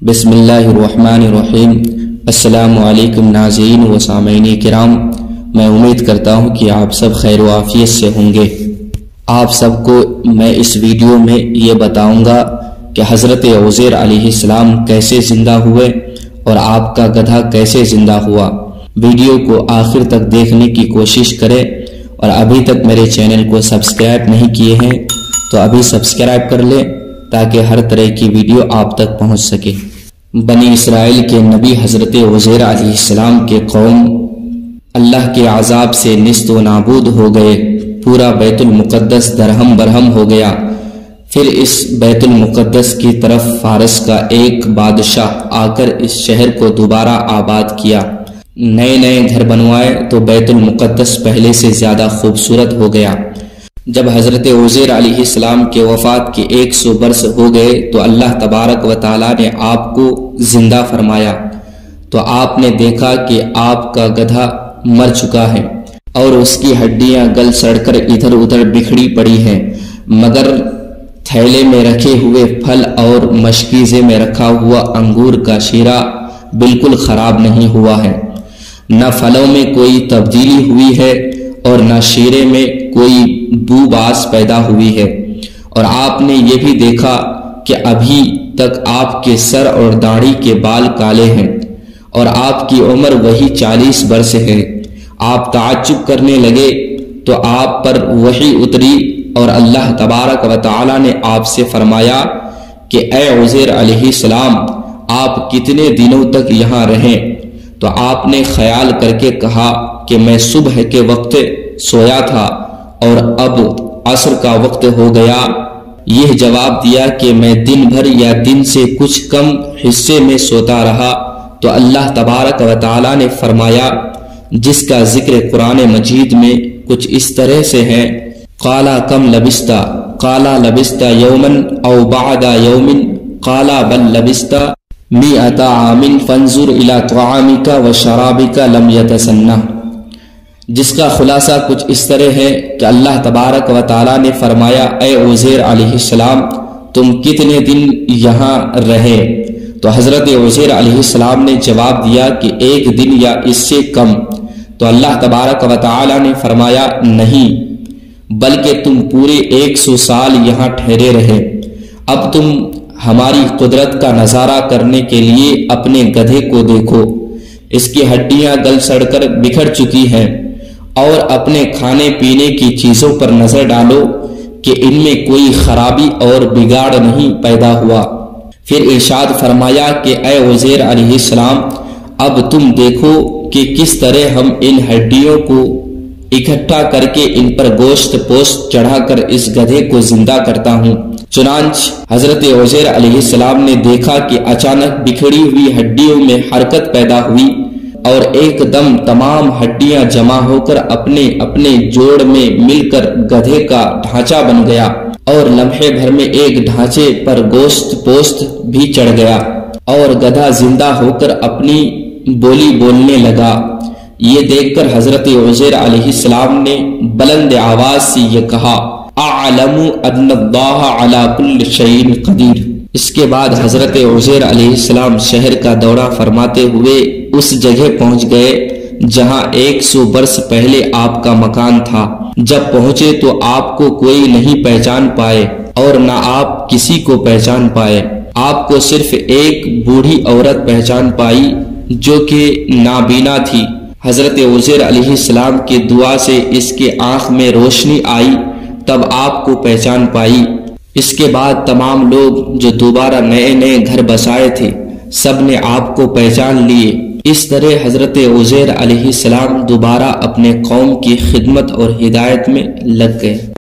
بسم اللہ الرحمن الرحیم۔ السلام علیکم ناظرین و سامعین کرام، میں امید کرتا ہوں کہ آپ سب خیر و عافیت سے ہوں گے۔ آپ سب کو میں اس ویڈیو میں یہ بتاؤں گا کہ حضرت عزیر علیہ السلام کیسے زندہ ہوئے اور آپ کا گدھا کیسے زندہ ہوا۔ ویڈیو کو آخر تک دیکھنے کی کوشش کریں، اور ابھی تک میرے چینل کو سبسکرائب نہیں کیے ہیں تو ابھی سبسکرائب کر لیں تاکہ ہر طرح کی ویڈیو آپ تک پہنچ سکے۔ بنی اسرائیل کے نبی حضرت عزیر علیہ السلام کے قوم اللہ کے عذاب سے نیست و نابود ہو گئے، پورا بیت المقدس درہم برہم ہو گیا۔ پھر اس بیت المقدس کی طرف فارس کا ایک بادشاہ آ کر اس شہر کو دوبارہ آباد کیا، نئے نئے گھر بنوائے تو بیت المقدس پہلے سے زیادہ خوبصورت ہو گیا۔ جب حضرت عزیر علیہ السلام کے وفات کے 100 برس ہو گئے تو اللہ تبارک و تعالیٰ نے آپ کو زندہ فرمایا، تو آپ نے دیکھا کہ آپ کا گدھا مر چکا ہے اور اس کی ہڈیاں گل سڑ کر ادھر ادھر بکھری پڑی ہیں، مگر تھیلے میں رکھے ہوئے پھل اور مشکیزے میں رکھا ہوا انگور کا شیرہ بالکل خراب نہیں ہوا ہے، نہ پھلوں میں کوئی تبدیلی ہوئی ہے اور نہ شیرے میں کوئی بو باس پیدا ہوئی ہے۔ اور آپ نے یہ بھی دیکھا کہ ابھی تک آپ کے سر اور داڑھی کے بال کالے ہیں اور آپ کی عمر وہی 40 برس ہے۔ آپ تعجب کرنے لگے تو آپ پر وحی اتری اور اللہ تبارک و تعالی نے آپ سے فرمایا کہ اے عزیر علیہ السلام، آپ کتنے دنوں تک یہاں رہیں؟ تو آپ نے خیال کر کے کہا کہ میں صبح کے وقت سویا تھا اور اب عصر کا وقت ہو گیا۔ یہ جواب دیا کہ میں دن بھر یا دن سے کچھ کم حصے میں سوتا رہا۔ تو اللہ تبارک و تعالی نے فرمایا، جس کا ذکر قرآن مجید میں کچھ اس طرح سے ہے، قالا کم لبستا، قالا لبستا یومن او بعد یومن، قالا بل لبستا مئۃ عام فانظر الی طعامک و شرابک لم یتسنہ۔ جس کا خلاصہ کچھ اس طرح ہے کہ اللہ تبارک و تعالی نے فرمایا، اے عزیر علیہ السلام، تم کتنے دن یہاں رہے؟ تو حضرت عزیر علیہ السلام نے جواب دیا کہ 1 دن یا اس سے کم۔ تو اللہ تبارک و تعالی نے فرمایا، نہیں بلکہ تم پورے 100 سال یہاں ٹھہرے رہے۔ اب تم ہماری قدرت کا نظارہ کرنے کے لیے اپنے گدھے کو دیکھو، اس کی ہڈیاں گل سڑ کر بکھر چکی ہیں، اور اپنے کھانے پینے کی چیزوں پر نظر ڈالو کہ ان میں کوئی خرابی اور بگاڑ نہیں پیدا ہوا۔ پھر ارشاد فرمایا کہ اے عزیر علیہ السلام، اب تم دیکھو کہ کس طرح ہم ان ہڈیوں کو اکٹھا کر کے ان پر گوشت پوست چڑھا کر اس گدھے کو زندہ کرتا ہوں۔ چنانچہ حضرت عزیر علیہ السلام نے دیکھا کہ اچانک بکھری ہوئی ہڈیوں میں حرکت پیدا ہوئی اور ایک دم تمام ہڈیاں جمع ہو کر اپنے اپنے جوڑ میں مل کر گدھے کا ڈھانچہ بن گیا، اور لمحے بھر میں ایک ڈھانچے پر گوشت پوست بھی چڑھ گیا اور گدھا زندہ ہو کر اپنی بولی بولنے لگا۔ یہ دیکھ کر حضرت عزیر علیہ السلام نے بلند آواز سے یہ کہا، اعلم ان اللہ علی کل شیء قدیر۔ اس کے بعد حضرت عزیر علیہ السلام شہر کا دورہ فرماتے ہوئے اس جگہ پہنچ گئے جہاں 100 برس پہلے آپ کا مکان تھا۔ جب پہنچے تو آپ کو کوئی نہیں پہچان پائے اور نہ آپ کسی کو پہچان پائے۔ آپ کو صرف ایک بوڑھی عورت پہچان پائی جو کہ نابینا تھی۔ حضرت عزیر علیہ السلام کی دعا سے اس کے آنکھ میں روشنی آئی، تب آپ کو پہچان پائی۔ اس کے بعد تمام لوگ جو دوبارہ نئے نئے گھر بسائے تھے، سب نے آپ کو پہچان لیے۔ اس طرح حضرت عزیر علیہ السلام دوبارہ اپنے قوم کی خدمت اور ہدایت میں لگ گئے۔